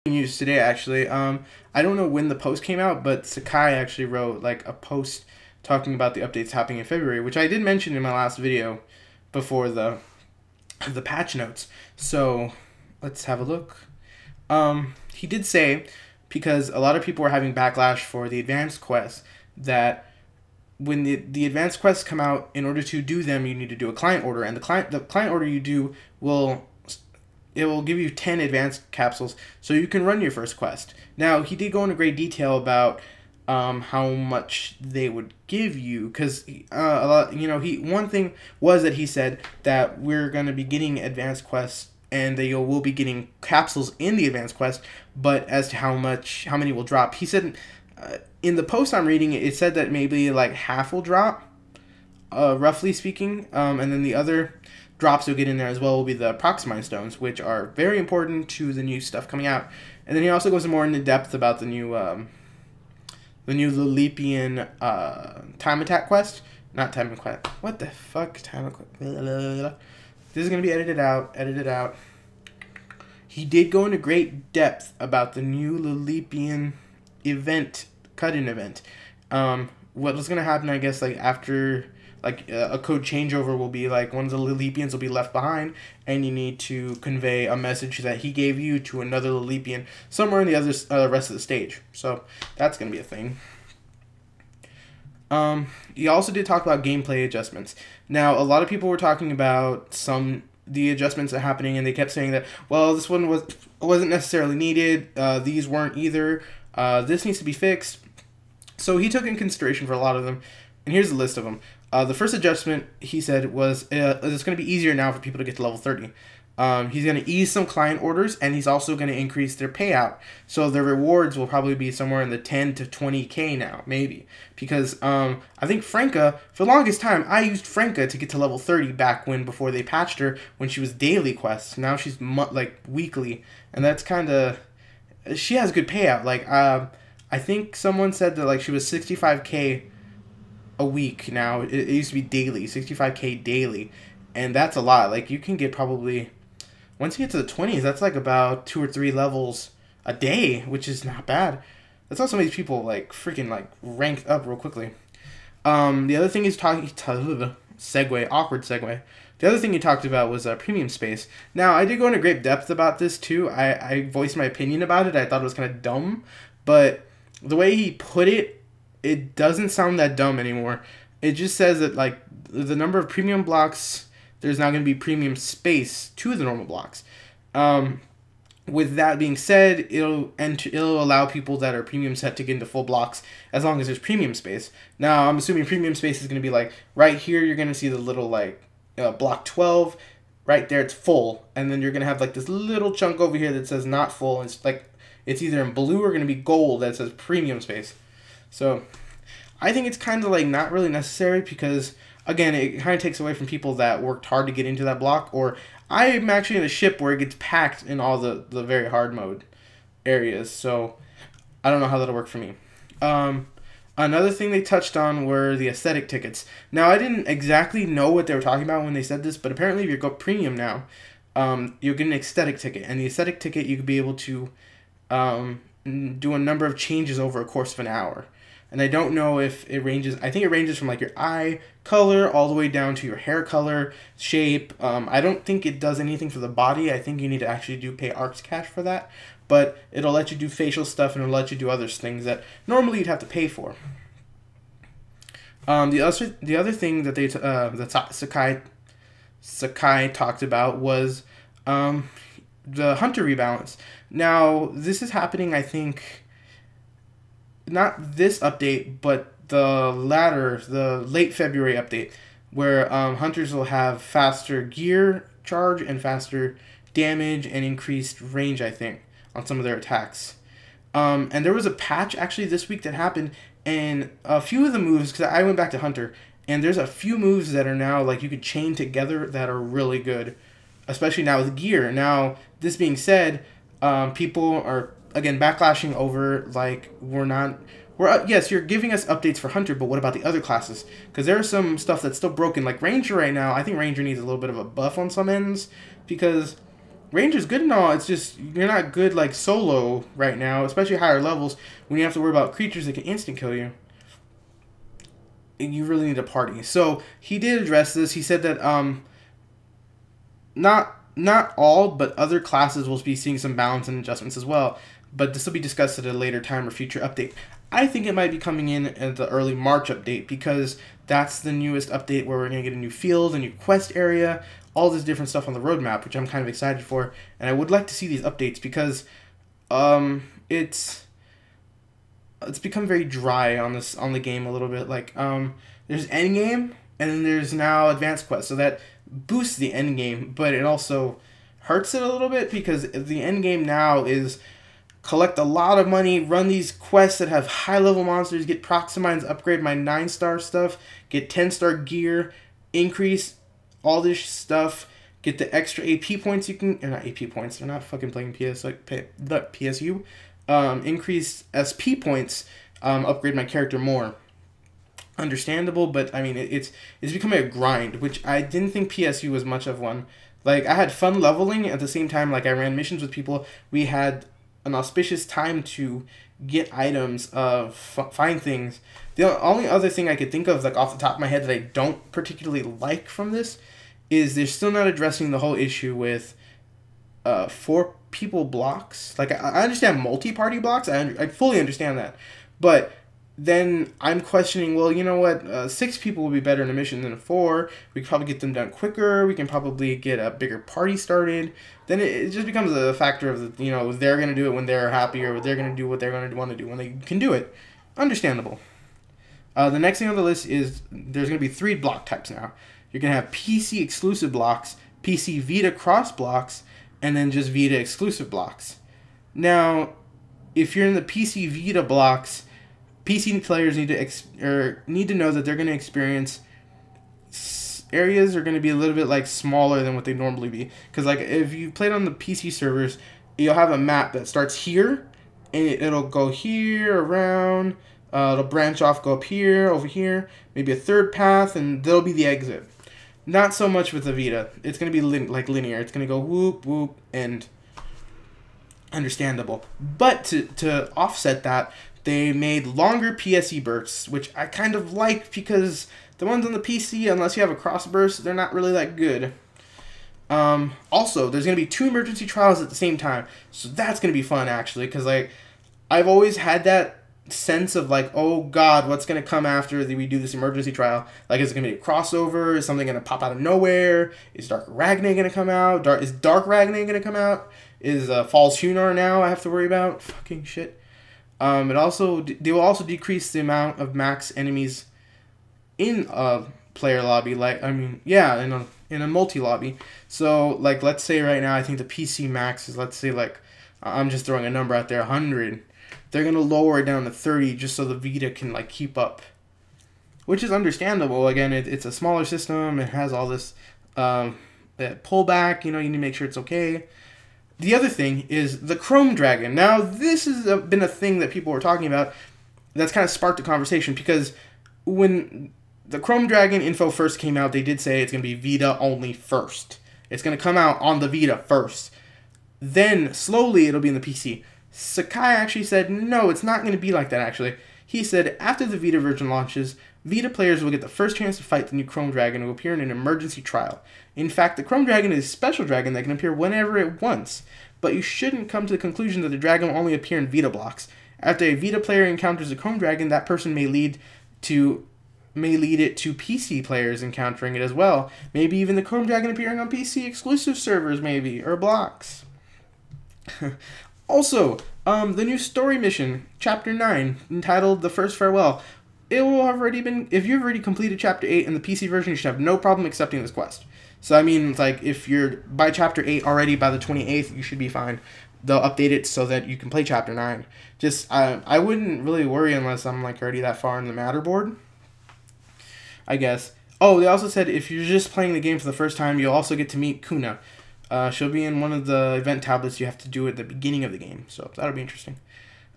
News today actually. I don't know when the post came out, but Sakai actually wrote like a post talking about the updates happening in February, which I did mention in my last video before the patch notes. So let's have a look. He did say, because a lot of people are having backlash for the advanced quests, that when the advanced quests come out, in order to do them, you need to do a client order, and the client order you do will give you 10 advanced capsules so you can run your first quest. Now, he did go into great detail about how much they would give you, because a lot, one thing was that he said that we're going to be getting advanced quests and that you will be getting capsules in the advanced quest, but as to how many will drop, he said in the post I'm reading, it said that maybe like half will drop, roughly speaking, and then the other drops you'll get in there as well will be the Proximine stones, which are very important to the new stuff coming out. And then he also goes more into depth about the new Lilipian time attack quest. Not time quest. What the fuck? Time quest. This is gonna be edited out. He did go into great depth about the new Lilipian event, cut-in event. What was gonna happen, I guess, like after. Like a code changeover will be like one of the Lilipians will be left behind, and you need to convey a message that he gave you to another Lilipian somewhere in the other rest of the stage. So that's gonna be a thing. He also did talk about gameplay adjustments. Now, a lot of people were talking about the adjustments that are happening, and they kept saying that, well, this one wasn't necessarily needed. These weren't either. This needs to be fixed. So he took in consideration for a lot of them, and here's a list of them. The first adjustment, he said, was it's going to be easier now for people to get to level 30. He's going to ease some client orders, and he's also going to increase their payout. So their rewards will probably be somewhere in the 10 to 20k now, maybe. Because I think Franca, for the longest time, I used Franca to get to level 30 back before they patched her, when she was daily quests. Now she's like weekly, and that's kind of... She has good payout. Like, I think someone said that like she was 65k a week now. It used to be daily, 65k daily, and that's a lot. Like, you can get probably, once you get to the 20s, that's like about 2 or 3 levels a day, which is not bad. That's how some of these people like freaking like ranked up real quickly. The other thing he's awkward segue. The other thing he talked about was premium space. Now, I did go into great depth about this too. I voiced my opinion about it. I thought it was kind of dumb, but the way he put it, it doesn't sound that dumb anymore. It just says that like the number of premium blocks, there's now going to be premium space to the normal blocks. With that being said, it'll allow people that are premium set to get into full blocks as long as there's premium space. Now, I'm assuming premium space is going to be like right here. You're going to see the little like block 12 right there. It's full, and then you're going to have like this little chunk over here that says not full. It's like it's either in blue or going to be gold that says premium space. So I think it's kind of like not really necessary, because again, it kind of takes away from people that worked hard to get into that block. Or I'm actually in a ship where it gets packed in all the very hard mode areas, so I don't know how that'll work for me. Another thing they touched on were the aesthetic tickets. Now, I didn't exactly know what they were talking about when they said this, but apparently if you go premium now, you'll get an aesthetic ticket, and the aesthetic ticket you could be able to do a number of changes over a course of an hour. And I don't know if it ranges. I think it ranges from like your eye color all the way down to your hair color, shape. I don't think it does anything for the body. I think you need to actually pay Arcs Cash for that. But it'll let you do facial stuff, and it'll let you do other things that normally you'd have to pay for. The other thing that that Sakai talked about was the hunter rebalance. Now, this is happening, I think, not this update, but the late February update, where hunters will have faster gear charge and faster damage and increased range, I think, on some of their attacks. And there was a patch actually this week that happened, and a few of the moves, because I went back to Hunter, and there's a few moves that are now like you could chain together that are really good, especially now with gear. Now, this being said, people are again backlashing over like yes, you're giving us updates for Hunter, but what about the other classes? Because there's some stuff that's still broken, like Ranger right now. I think Ranger needs a little bit of a buff on some ends, because range is good and all. It's just you're not good like solo right now, especially higher levels when you have to worry about creatures that can instant kill you. And you really need a party. So he did address this. He said that not all, but other classes will be seeing some balance and adjustments as well. But this will be discussed at a later time or future update. I think it might be coming in at the early March update because that's the newest update where we're going to get a new field, a new quest area, all this different stuff on the roadmap, which I'm kind of excited for. And I would like to see these updates because it's become very dry on the game a little bit. Like there's Endgame and then there's now Advanced Quest, so that boosts the Endgame, but it also hurts it a little bit because the Endgame now is collect a lot of money, run these quests that have high-level monsters, get Proximines, upgrade my 9-star stuff, get 10-star gear, increase all this stuff, get the extra AP points you can... Or not AP points, they're not fucking playing PSU. Increase SP points, upgrade my character more. Understandable, but I mean, it's becoming a grind, which I didn't think PSU was much of one. Like, I had fun leveling at the same time, like, I ran missions with people. We had an auspicious time to get items, find things. The only other thing I could think of, like off the top of my head, that I don't particularly like from this is they're still not addressing the whole issue with 4 people blocks. Like, I understand multi-party blocks. I fully understand that. But then I'm questioning, well, you know what? 6 people will be better in a mission than 4. We can probably get them done quicker. We can probably get a bigger party started. Then it just becomes a factor of, you know, they're going to do it when they're happy, or they're going to do what they're going to want to do when they can do it. Understandable. The next thing on the list is there's going to be 3 block types now. You're going to have PC exclusive blocks, PC Vita cross blocks, and then just Vita exclusive blocks. Now, if you're in the PC Vita blocks, PC players need to know that they're going to experience areas are going to be a little bit like smaller than what they normally be. Because like if you played on the PC servers, you'll have a map that starts here, and it'll go here around. It'll branch off, go up here, over here, maybe a third path, and there'll be the exit. Not so much with the Vita. It's going to be like linear. It's going to go whoop whoop and understandable. But to offset that, they made longer PSE bursts, which I kind of like because the ones on the PC, unless you have a cross burst, they're not really that good. Also, there's going to be 2 emergency trials at the same time, so that's going to be fun, actually, because like I've always had that sense of like, oh god, what's going to come after we do this emergency trial? Like, is it going to be a crossover? Is something going to pop out of nowhere? Is Dark Ragnar going to come out? Is Dark Ragnar going to come out? Is Falls Hunar now I have to worry about? Fucking shit. They will also decrease the amount of max enemies in a player lobby. Like, I mean, yeah, in a multi lobby. So, like, let's say right now, I think the PC max is, let's say, like, I'm just throwing a number out there, 100. They're gonna lower it down to 30 just so the Vita can like keep up, which is understandable. Again, it's a smaller system. It has all this that pullback. You know, you need to make sure it's okay. The other thing is the Chrome Dragon. Now, this has been a thing that people were talking about that's kind of sparked a conversation because when the Chrome Dragon info first came out, they did say it's going to be Vita only first. It's going to come out on the Vita first. Then, slowly, it'll be in the PC. Sakai actually said, no, it's not going to be like that, actually. He said, after the Vita version launches, Vita players will get the first chance to fight the new Chrome Dragon who will appear in an emergency trial. In fact, the Chrome Dragon is a special dragon that can appear whenever it wants, but you shouldn't come to the conclusion that the dragon will only appear in Vita blocks. After a Vita player encounters a Chrome Dragon, that person may lead it to PC players encountering it as well. Maybe even the Chrome Dragon appearing on PC exclusive servers, maybe, or blocks. Also, the new story mission, Chapter 9, entitled The First Farewell. It will have already been... If you've already completed Chapter 8 in the PC version, you should have no problem accepting this quest. So, I mean, it's like, if you're by Chapter 8 already by the 28th, you should be fine. They'll update it so that you can play Chapter 9. Just, I wouldn't really worry unless I'm, like, already that far in the Matterboard, I guess. Oh, they also said if you're just playing the game for the first time, you'll also get to meet Kuna. She'll be in one of the event tablets you have to do at the beginning of the game, so that'll be interesting.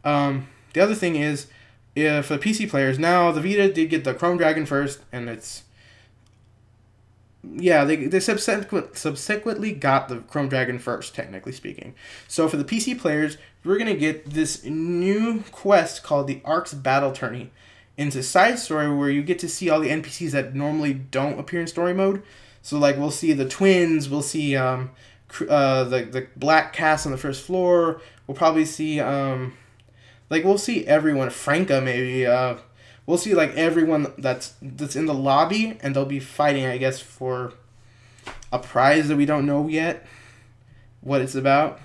The other thing is, for the PC players, now the Vita did get the Chrome Dragon first, and it's yeah, they subsequently got the Chrome Dragon first, technically speaking. So for the PC players, we're gonna get this new quest called the Ark's Battle Tourney. It's a side story where you get to see all the NPCs that normally don't appear in story mode. So like we'll see the twins, we'll see the black cast on the first floor. We'll probably see we'll see everyone, Franca maybe. We'll see like everyone that's in the lobby, and they'll be fighting, I guess, for a prize that we don't know yet what it's about.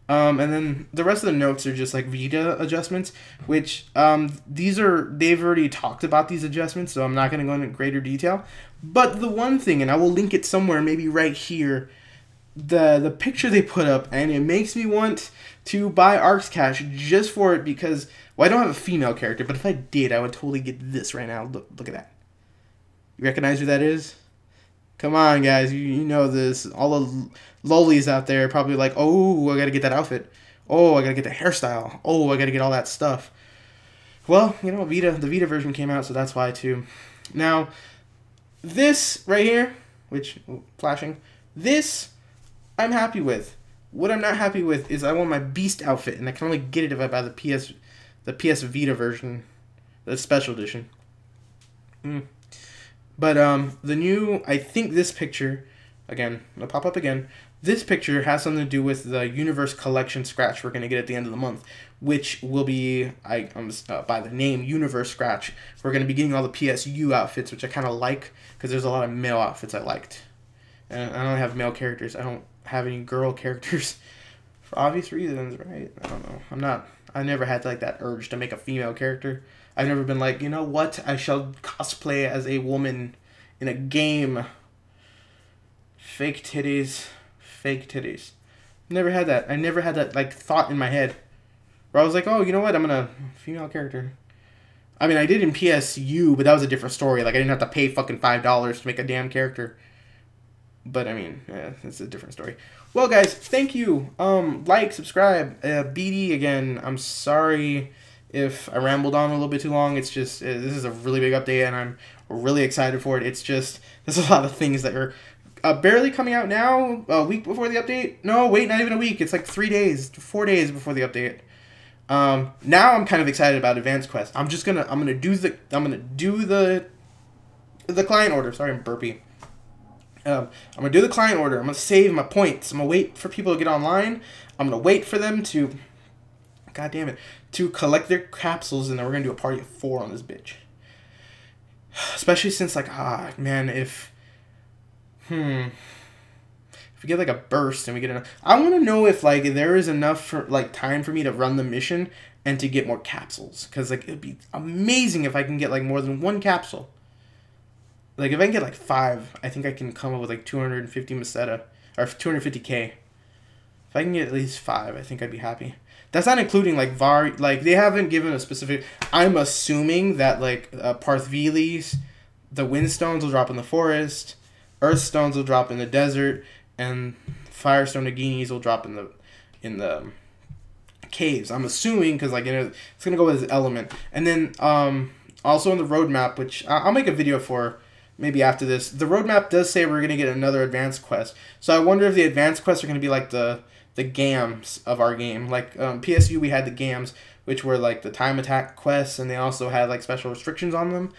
And then the rest of the notes are just like Vita adjustments, which they've already talked about these adjustments, so I'm not going to go into greater detail. But the one thing, and I will link it somewhere, maybe right here, the picture they put up, and it makes me want to buy Ark's Cash just for it because, well, I don't have a female character, but if I did, I would totally get this right now. Look at that. You recognize who that is? Come on, guys. You know this. All the lollies out there are probably like, oh, I got to get that outfit. Oh, I got to get the hairstyle. Oh, I got to get all that stuff. Well, you know, the Vita version came out, so that's why, too. Now, this right here, flashing, this I'm happy with. What I'm not happy with is I want my Beast outfit, and I can only get it if I buy the PS Vita version, the special edition. But the new, I think this picture, again, it'll pop up again. This picture has something to do with the Universe Collection Scratch we're going to get at the end of the month, which will be, by the name Universe Scratch, we're going to be getting all the PSU outfits, which I kind of like, because there's a lot of male outfits I liked. And I don't have male characters. I don't have any girl characters for obvious reasons, right? I don't know. I never had like that urge to make a female character. I've never been like, you know what? I shall cosplay as a woman in a game. Fake titties. Fake titties. Never had that. I never had that like thought in my head where I was like, oh, you know what? I'm gonna female character. I mean, I did in PSU, but that was a different story. Like I didn't have to pay fucking $5 to make a damn character. But I mean, yeah, it's a different story. Well, guys, thank you. Like, subscribe. BD again. I'm sorry if I rambled on a little bit too long. It's just this is a really big update, and I'm really excited for it. It's just there's a lot of things that are barely coming out now. A week before the update. No, wait, not even a week. It's like 4 days before the update. Now I'm kind of excited about Advanced Quest. I'm gonna do the client order. Sorry, I'm burpy. I'm going to do the client order. I'm going to save my points. I'm going to wait for people to get online. I'm going to wait for them to, god damn it, to collect their capsules, and then we're going to do a party of 4 on this bitch. Especially since, like, man, if we get, like, a burst and we get enough. I want to know if, like, there is enough, for like, time for me to run the mission and to get more capsules. Because, like, it would be amazing if I can get, like, more than 1 capsule. Like, if I can get, like, 5, I think I can come up with, like, 250 Meseta, or 250k. If I can get at least 5, I think I'd be happy. That's not including, like, they haven't given a specific... I'm assuming that, like, Parthvelis, the Windstones will drop in the forest, Earthstones will drop in the desert, and Firestone Naginis will drop in the caves. I'm assuming, because, like, you know, it's going to go with this element. And then, also on the roadmap, which I'll make a video for... maybe after this. The roadmap does say we're going to get another advanced quest. So I wonder if the advanced quests are going to be like the GAMs of our game. Like PSU, we had the GAMs, which were like the time attack quests, and they also had like special restrictions on them.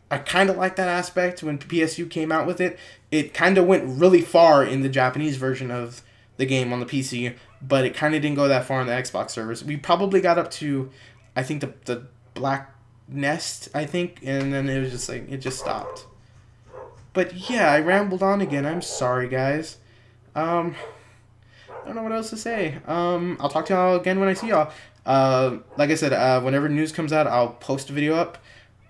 I kind of like that aspect. When PSU came out with it, it kind of went really far in the Japanese version of the game on the PC, but it kind of didn't go that far on the Xbox servers. We probably got up to, I think, the Black Nest, I think, and then it was just like, it just stopped. But yeah, I rambled on again. I'm sorry, guys. I don't know what else to say. I'll talk to y'all again when I see y'all. Like I said, whenever news comes out, I'll post a video up.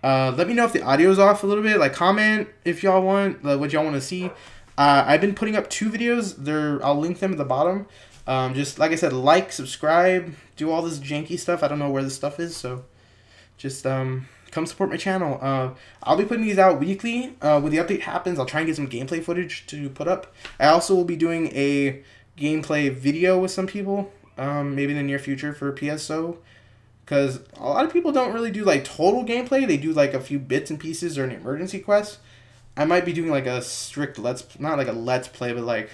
Let me know if the audio's off a little bit. Like, comment if y'all want, what y'all want to see. I've been putting up 2 videos. I'll link them at the bottom. Just, like I said, like, subscribe, do all this janky stuff. I don't know where this stuff is, so just, come support my channel. I'll be putting these out weekly. When the update happens, I'll try and get some gameplay footage to put up. I also will be doing a gameplay video with some people, maybe in the near future for PSO. Because a lot of people don't really do like total gameplay. They do like a few bits and pieces or an emergency quest. I might be doing like a strict not like a let's play, but like,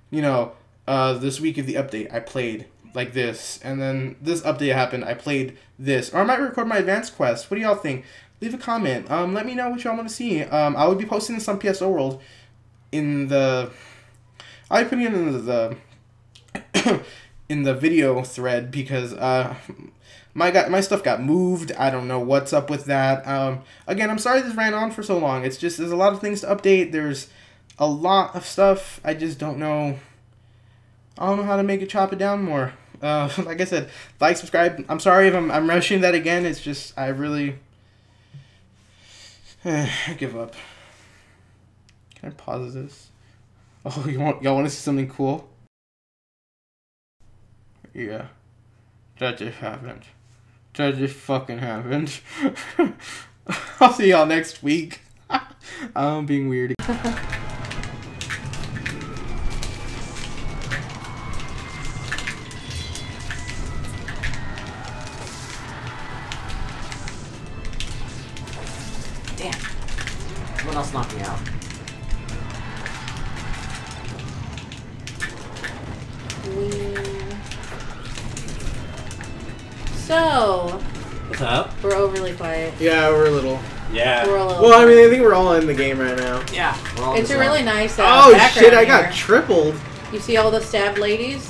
you know, this week of the update I played like this, and then this update happened, I played this, or I might record my advanced quest. What do y'all think? Leave a comment. Let me know what y'all want to see. I will be posting this on PSO World in the. I'll be putting it in the in the video thread because my stuff got moved. I don't know what's up with that. Again, I'm sorry this ran on for so long. It's just there's a lot of things to update. There's a lot of stuff. I just don't know. I don't know how to make it chop it down more. Like I said, like, subscribe. I'm sorry if I'm rushing that again. It's just I really I give up. Can I pause this? Oh, y'all want to see something cool? Yeah. That just happened. That just fucking happened. I'll see y'all next week. I'm being weird. Damn. Someone else knocked me out. So, What's up? we're overly quiet. Yeah, we're a little. Yeah. We're a little. Well, I mean, I think we're all in the game right now. Yeah. We're all It's a really nice Oh background shit! I got here. tripled. You see all the stabbed ladies?